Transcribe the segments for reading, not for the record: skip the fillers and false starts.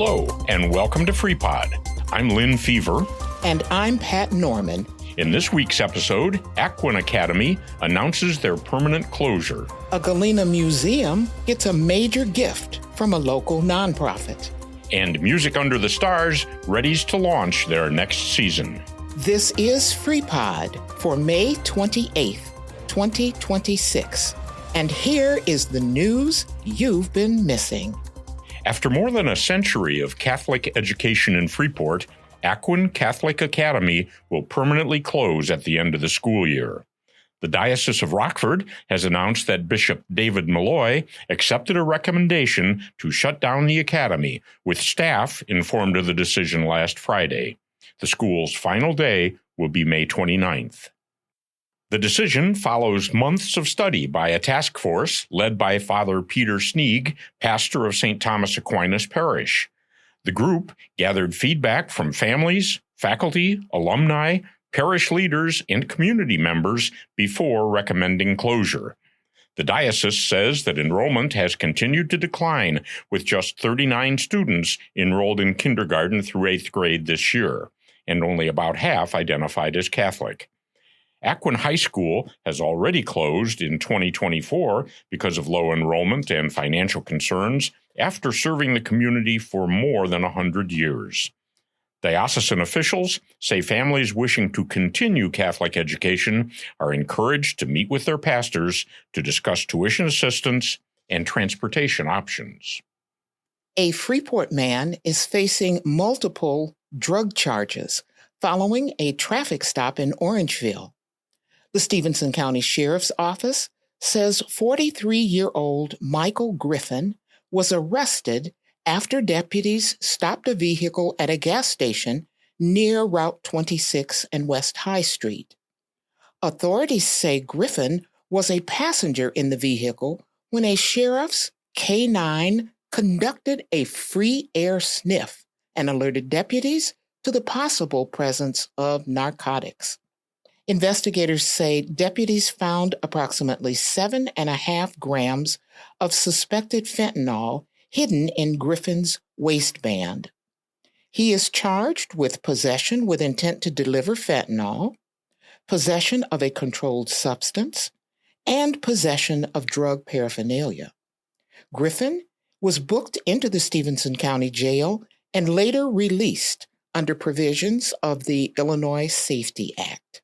Hello, and welcome to Freeport. I'm Lynn Fever. And I'm Pat Norman. In this week's episode, Aquin Academy announces their permanent closure. A Galena museum gets a major gift from a local nonprofit. And Music Under the Stars readies to launch their next season. This is Freepod for May 28th, 2026. And here is the news you've been missing. After more than a century of Catholic education in Freeport, Aquin Catholic Academy will permanently close at the end of the school year. The Diocese of Rockford has announced that Bishop David Malloy accepted a recommendation to shut down the academy, with staff informed of the decision last Friday. The school's final day will be May 29th. The decision follows months of study by a task force led by Father Peter Sneeg, pastor of St. Thomas Aquinas Parish. The group gathered feedback from families, faculty, alumni, parish leaders, and community members before recommending closure. The diocese says that enrollment has continued to decline, with just 39 students enrolled in kindergarten through 8th grade this year, and only about half identified as Catholic. Aquin High School has already closed in 2024 because of low enrollment and financial concerns after serving the community for more than 100 years. Diocesan officials say families wishing to continue Catholic education are encouraged to meet with their pastors to discuss tuition assistance and transportation options. A Freeport man is facing multiple drug charges following a traffic stop in Orangeville. The Stephenson County Sheriff's Office says 43-year-old Michael Griffin was arrested after deputies stopped a vehicle at a gas station near Route 26 and West High Street. Authorities say Griffin was a passenger in the vehicle when a sheriff's K-9 conducted a free air sniff and alerted deputies to the possible presence of narcotics. Investigators say deputies found approximately 7.5 grams of suspected fentanyl hidden in Griffin's waistband. He is charged with possession with intent to deliver fentanyl, possession of a controlled substance, and possession of drug paraphernalia. Griffin was booked into the Stephenson County Jail and later released under provisions of the Illinois Safety Act.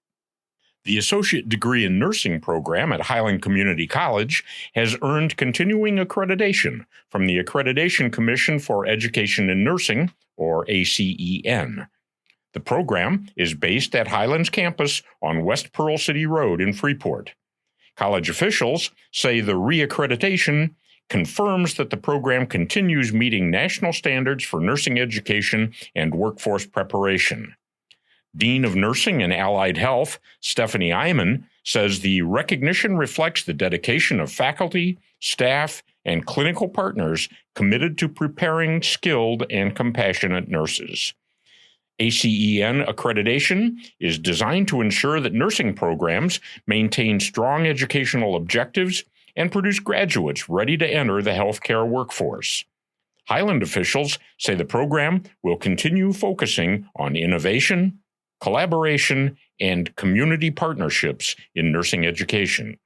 The Associate Degree in Nursing program at Highland Community College has earned continuing accreditation from the Accreditation Commission for Education in Nursing, or ACEN. The program is based at Highland's campus on West Pearl City Road in Freeport. College officials say the reaccreditation confirms that the program continues meeting national standards for nursing education and workforce preparation. Dean of Nursing and Allied Health, Stephanie Iman, says the recognition reflects the dedication of faculty, staff, and clinical partners committed to preparing skilled and compassionate nurses. ACEN accreditation is designed to ensure that nursing programs maintain strong educational objectives and produce graduates ready to enter the healthcare workforce. Highland officials say the program will continue focusing on innovation, collaboration, and community partnerships in nursing education.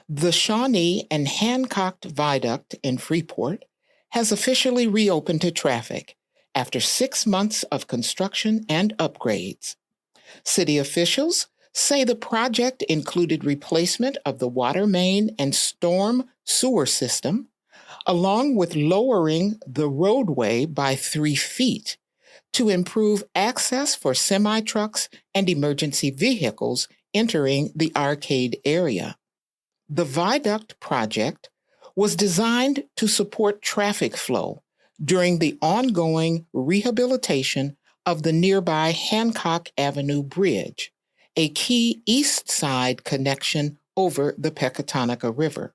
The Shawnee-Hancock Viaduct in Freeport has officially reopened to traffic after 6 months of construction and upgrades. City officials say the project included replacement of the water main and storm sewer system, along with lowering the roadway by 3 feet to improve access for semi-trucks and emergency vehicles entering the arcade area. The viaduct project was designed to support traffic flow during the ongoing rehabilitation of the nearby Hancock Avenue Bridge, a key east side connection over the Pecatonica River.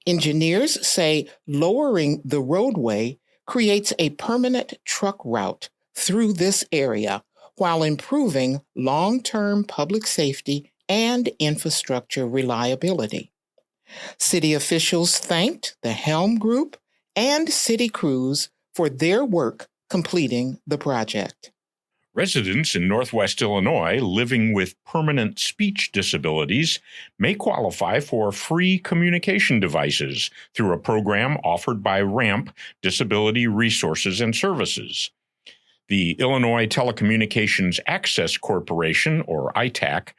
Engineers say lowering the roadway creates a permanent truck route through this area while improving long-term public safety and infrastructure reliability. City officials thanked the Helm Group and city crews for their work completing the project. Residents in Northwest Illinois living with permanent speech disabilities may qualify for free communication devices through a program offered by RAMP Disability Resources and Services. The Illinois Telecommunications Access Corporation, or ITAC,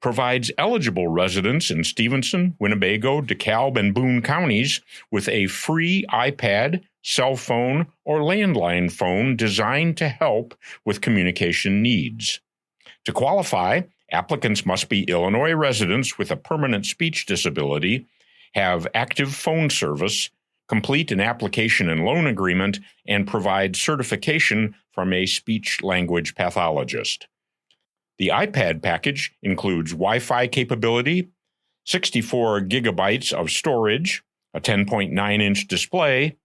provides eligible residents in Stevenson, Winnebago, DeKalb, and Boone counties with a free iPad, cell phone, or landline phone designed to help with communication needs. To qualify, applicants must be Illinois residents with a permanent speech disability, have active phone service, complete an application and loan agreement, and provide certification from a speech-language pathologist. The iPad package includes Wi-Fi capability, 64 gigabytes of storage, a 10.9-inch display,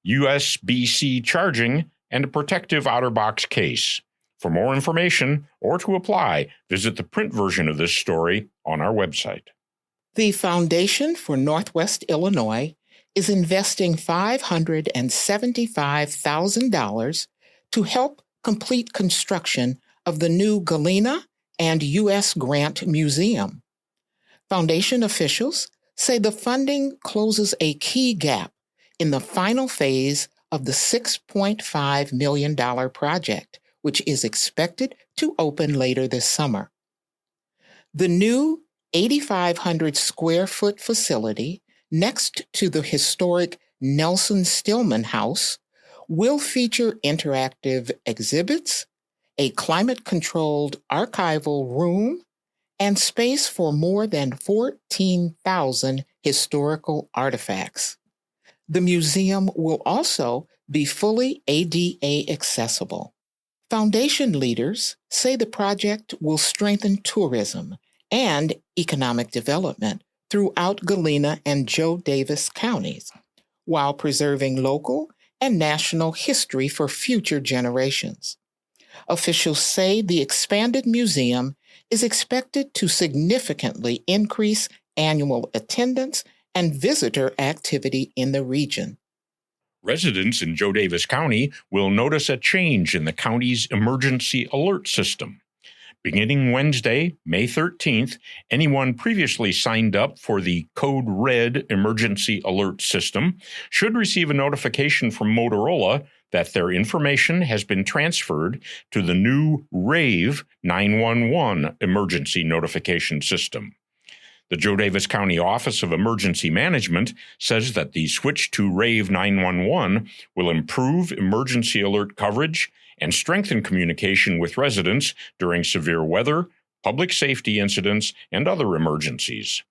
USB-C charging, and a protective outer box case. For more information or to apply, visit the print version of this story on our website. The Foundation for Northwest Illinois is investing $575,000 to help complete construction of the new Galena and U.S. Grant Museum. Foundation officials say the funding closes a key gap in the final phase of the $6.5 million project, which is expected to open later this summer. The new 8,500 square foot facility next to the historic Nelson Stillman House will feature interactive exhibits, a climate-controlled archival room, and space for more than 14,000 historical artifacts. The museum will also be fully ADA accessible. Foundation leaders say the project will strengthen tourism and economic development throughout Galena and Joe Davis counties, while preserving local and national history for future generations. Officials say the expanded museum is expected to significantly increase annual attendance and visitor activity in the region. Residents in Joe Davis County will notice a change in the county's emergency alert system. Beginning Wednesday, May 13th, anyone previously signed up for the Code Red emergency alert system should receive a notification from Motorola that their information has been transferred to the new RAVE 911 emergency notification system. The Joe Davis County Office of Emergency Management says that the switch to RAVE 911 will improve emergency alert coverage and strengthen communication with residents during severe weather, public safety incidents, and other emergencies.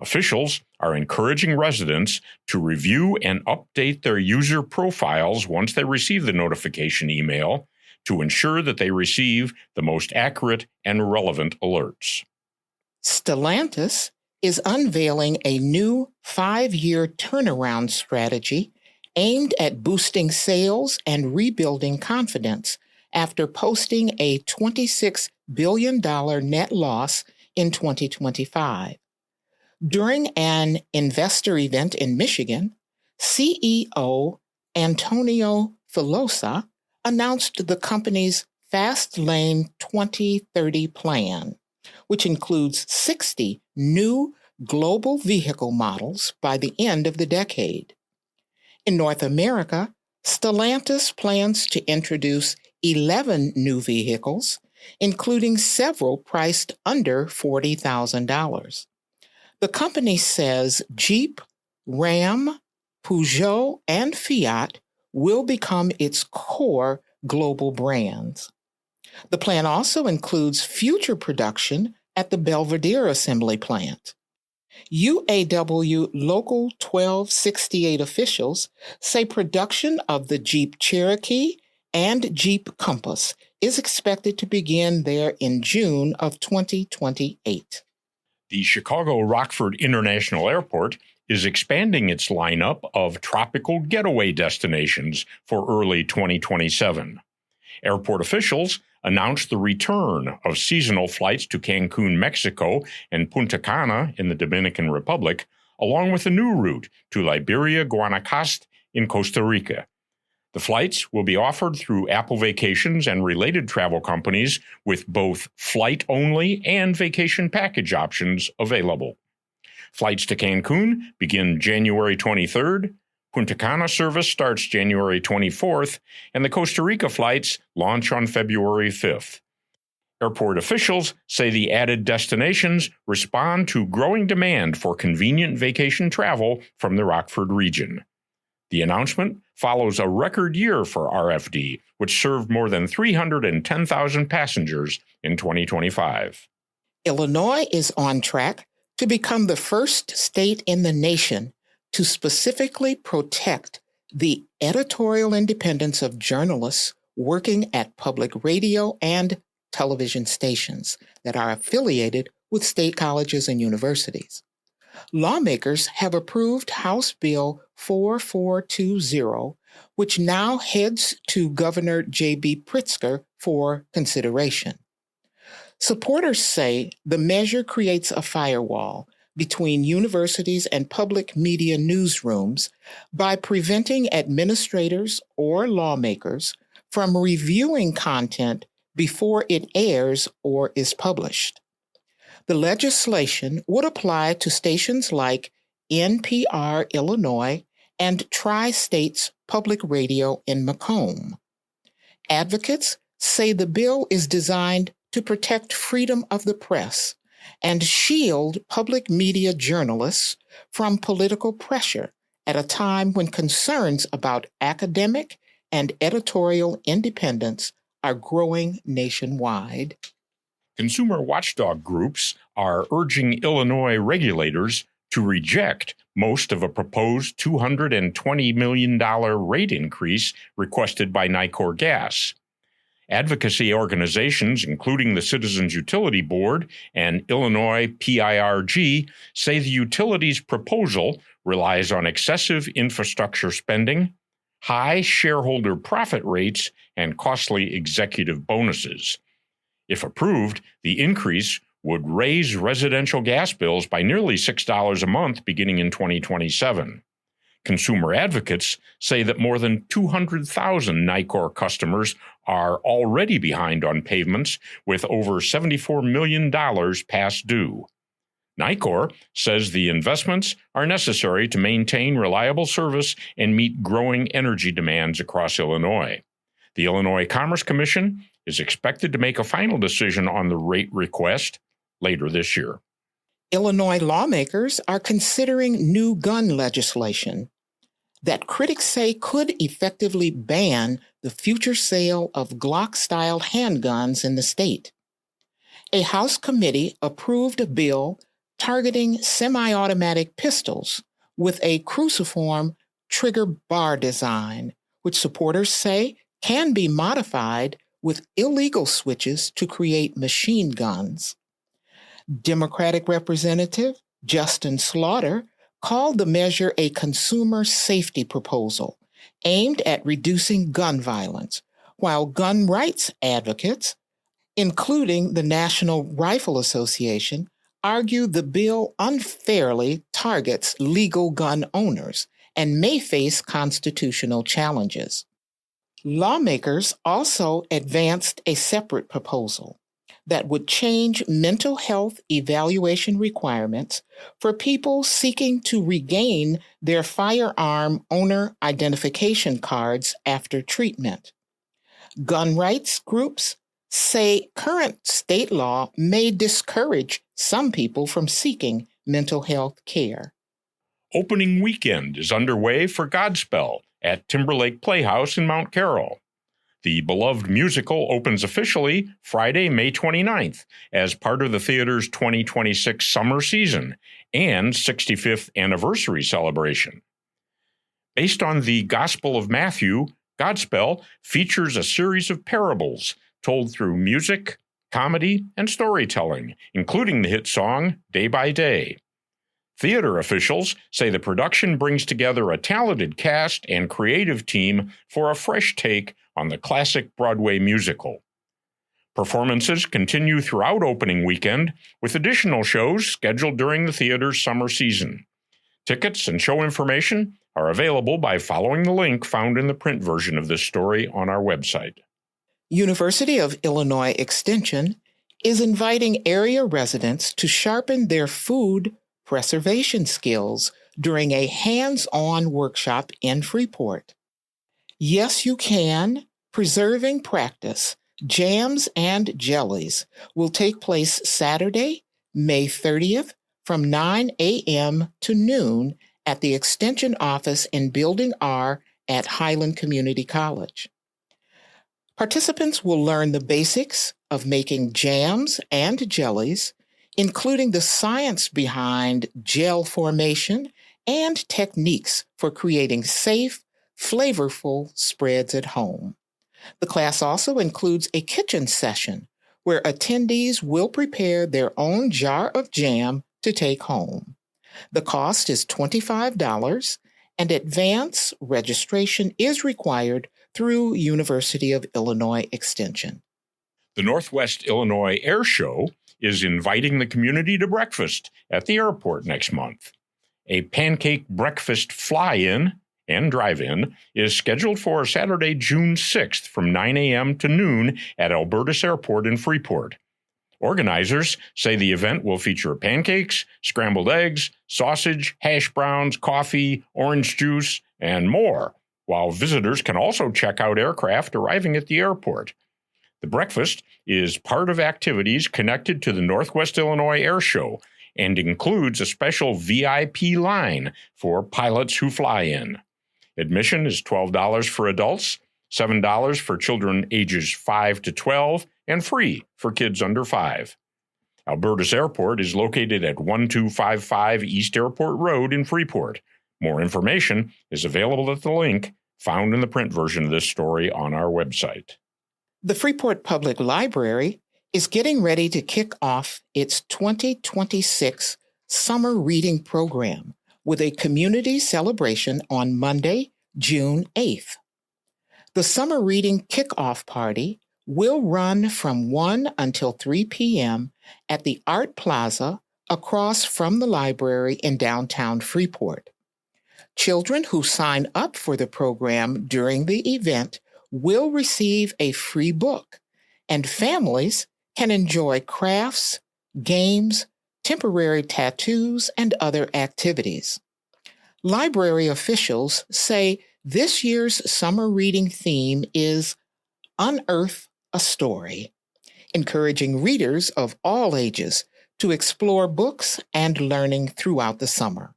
Officials are encouraging residents to review and update their user profiles once they receive the notification email to ensure that they receive the most accurate and relevant alerts. Stellantis is unveiling a new 5-year turnaround strategy aimed at boosting sales and rebuilding confidence after posting a $26 billion net loss in 2025. During an investor event in Michigan, CEO Antonio Filosa announced the company's Fast Lane 2030 plan, which includes 60 new global vehicle models by the end of the decade. In North America, Stellantis plans to introduce 11 new vehicles, including several priced under $40,000. The company says Jeep, Ram, Peugeot, and Fiat will become its core global brands. The plan also includes future production at the Belvidere assembly plant. UAW Local 1268 officials say production of the Jeep Cherokee and Jeep Compass is expected to begin there in June of 2028. The Chicago Rockford International Airport is expanding its lineup of tropical getaway destinations for early 2027. Airport officials announced the return of seasonal flights to Cancun, Mexico, and Punta Cana in the Dominican Republic, along with a new route to Liberia, Guanacaste in Costa Rica. The flights will be offered through Apple Vacations and related travel companies with both flight-only and vacation package options available. Flights to Cancun begin January 23rd, Punta Cana service starts January 24th, and the Costa Rica flights launch on February 5th. Airport officials say the added destinations respond to growing demand for convenient vacation travel from the Rockford region. The announcement follows a record year for RFD, which served more than 310,000 passengers in 2025. Illinois is on track to become the first state in the nation to specifically protect the editorial independence of journalists working at public radio and television stations that are affiliated with state colleges and universities. Lawmakers have approved House Bill 4420, which now heads to Governor J.B. Pritzker for consideration. Supporters say the measure creates a firewall between universities and public media newsrooms by preventing administrators or lawmakers from reviewing content before it airs or is published. The legislation would apply to stations like NPR Illinois and Tri-States Public Radio in Macomb. Advocates say the bill is designed to protect freedom of the press and shield public media journalists from political pressure at a time when concerns about academic and editorial independence are growing nationwide. Consumer watchdog groups are urging Illinois regulators to reject most of a proposed $220 million rate increase requested by Nicor Gas. Advocacy organizations, including the Citizens Utility Board and Illinois PIRG, say the utility's proposal relies on excessive infrastructure spending, high shareholder profit rates, and costly executive bonuses. If approved, the increase would raise residential gas bills by nearly $6 a month beginning in 2027. Consumer advocates say that more than 200,000 Nicor customers are already behind on payments, with over $74 million past due. Nicor says the investments are necessary to maintain reliable service and meet growing energy demands across Illinois. The Illinois Commerce Commission is expected to make a final decision on the rate request later this year. Illinois lawmakers are considering new gun legislation that critics say could effectively ban the future sale of Glock-style handguns in the state. A House committee approved a bill targeting semi-automatic pistols with a cruciform trigger bar design, which supporters say can be modified with illegal switches to create machine guns. Democratic Representative Justin Slaughter called the measure a consumer safety proposal aimed at reducing gun violence, while gun rights advocates, including the National Rifle Association, argue the bill unfairly targets legal gun owners and may face constitutional challenges. Lawmakers also advanced a separate proposal that would change mental health evaluation requirements for people seeking to regain their firearm owner identification cards after treatment. Gun rights groups say current state law may discourage some people from seeking mental health care. Opening weekend is underway for Godspell at Timberlake Playhouse in Mount Carroll. The beloved musical opens officially Friday, May 29th as part of the theater's 2026 summer season and 65th anniversary celebration. Based on the Gospel of Matthew, Godspell features a series of parables told through music, comedy, and storytelling, including the hit song Day by Day. Theater officials say the production brings together a talented cast and creative team for a fresh take on the classic Broadway musical. Performances continue throughout opening weekend, with additional shows scheduled during the theater's summer season. Tickets and show information are available by following the link found in the print version of this story on our website. University of Illinois Extension is inviting area residents to sharpen their food preservation skills during a hands-on workshop in Freeport. Yes, you can. Preserving Practice, Jams and Jellies will take place Saturday, May 30th from 9 a.m. to noon at the Extension office in Building R at Highland Community College. Participants will learn the basics of making jams and jellies, including the science behind gel formation and techniques for creating safe, flavorful spreads at home. The class also includes a kitchen session where attendees will prepare their own jar of jam to take home. The cost is $25, and advance registration is required through University of Illinois Extension. The Northwest Illinois Air Show is inviting the community to breakfast at the airport next month. A pancake breakfast fly-in and drive-in is scheduled for Saturday, June 6th from 9 a.m. to noon at Albertus Airport in Freeport. Organizers say the event will feature pancakes, scrambled eggs, sausage, hash browns, coffee, orange juice, and more, while visitors can also check out aircraft arriving at the airport. The breakfast is part of activities connected to the Northwest Illinois Air Show and includes a special VIP line for pilots who fly in. Admission is $12 for adults, $7 for children ages 5 to 12, and free for kids under 5. Albertus Airport is located at 1255 East Airport Road in Freeport. More information is available at the link found in the print version of this story on our website. The Freeport Public Library is getting ready to kick off its 2026 summer reading program with a community celebration on Monday, June 8th. The summer reading kickoff party will run from 1 until 3 p.m. at the Art Plaza across from the library in downtown Freeport. Children who sign up for the program during the event will receive a free book, and families can enjoy crafts, games, temporary tattoos, and other activities. Library officials say this year's summer reading theme is Unearth a Story, encouraging readers of all ages to explore books and learning throughout the summer.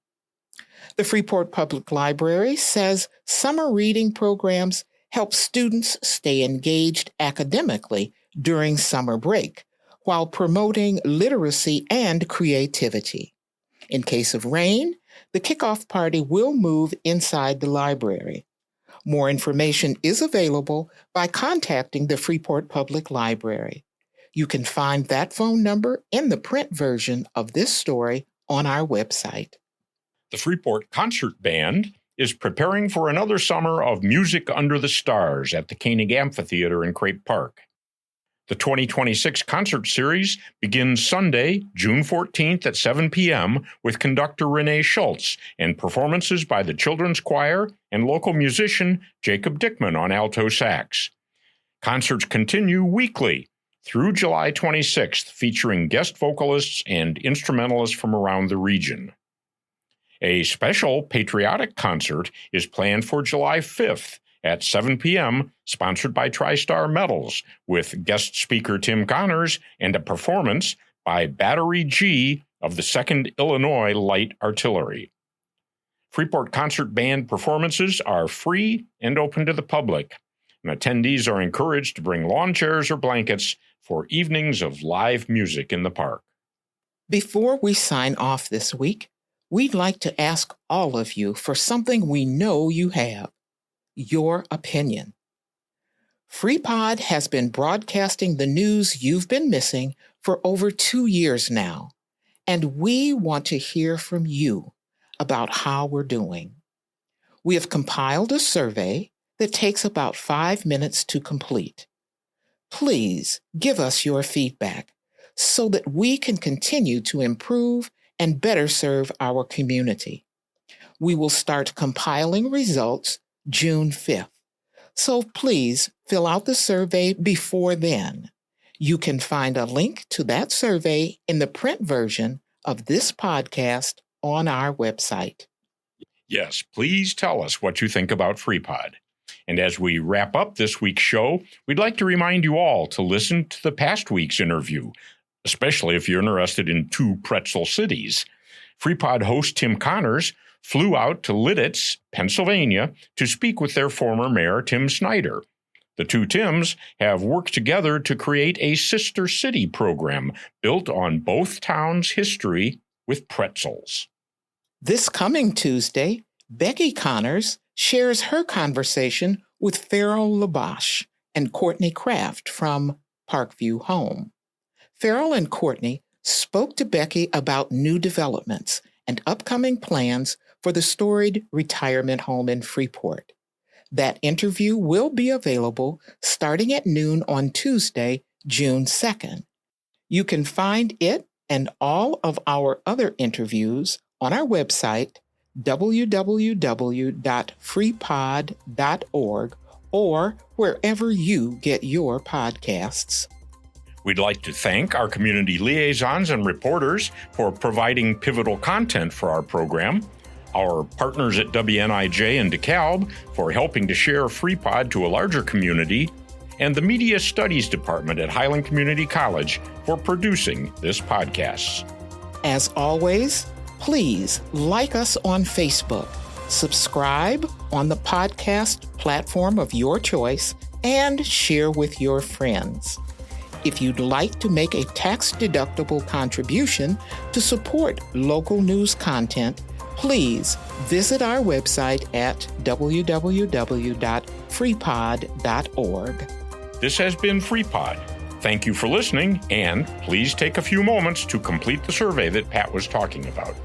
The Freeport Public Library says summer reading programs help students stay engaged academically during summer break, while promoting literacy and creativity. In case of rain, the kickoff party will move inside the library. More information is available by contacting the Freeport Public Library. You can find that phone number in the print version of this story on our website. The Freeport Concert Band is preparing for another summer of music under the stars at the Koenig Amphitheater in Crape Park. The 2026 concert series begins Sunday, June 14th at 7 p.m. with conductor Renee Schultz and performances by the Children's Choir and local musician Jacob Dickman on alto sax. Concerts continue weekly through July 26th, featuring guest vocalists and instrumentalists from around the region. A special patriotic concert is planned for July 5th at 7 p.m., sponsored by TriStar Metals, with guest speaker Tim Connors and a performance by Battery G of the 2nd Illinois Light Artillery. Freeport Concert Band performances are free and open to the public, and attendees are encouraged to bring lawn chairs or blankets for evenings of live music in the park. Before we sign off this week, we'd like to ask all of you for something we know you have: your opinion. FreePod has been broadcasting the news you've been missing for over 2 years now, and we want to hear from you about how we're doing. We have compiled a survey that takes about 5 minutes to complete. Please give us your feedback so that we can continue to improve and better serve our community. We will start compiling results June 5th. So please fill out the survey before then. You can find a link to that survey in the print version of this podcast on our website. Yes, please tell us what you think about FreePod. And as we wrap up this week's show, we'd like to remind you all to listen to the past week's interview, especially if you're interested in two pretzel cities. FreePod host Tim Connors flew out to Lititz, Pennsylvania, to speak with their former mayor, Tim Snyder. The two Tims have worked together to create a sister city program built on both towns' history with pretzels. This coming Tuesday, Becky Connors shares her conversation with Farrell Labosh and Courtney Kraft from Parkview Home. Farrell and Courtney spoke to Becky about new developments and upcoming plans for the storied retirement home in Freeport. That interview will be available starting at noon on Tuesday, June 2nd. You can find it and all of our other interviews on our website, www.freepod.org, or wherever you get your podcasts. We'd like to thank our community liaisons and reporters for providing pivotal content for our program, our partners at WNIJ and DeKalb for helping to share FreePod to a larger community, and the Media Studies Department at Highland Community College for producing this podcast. As always, please like us on Facebook, subscribe on the podcast platform of your choice, and share with your friends. If you'd like to make a tax-deductible contribution to support local news content, please visit our website at www.freepod.org. This has been FreePod. Thank you for listening, and please take a few moments to complete the survey that Pat was talking about.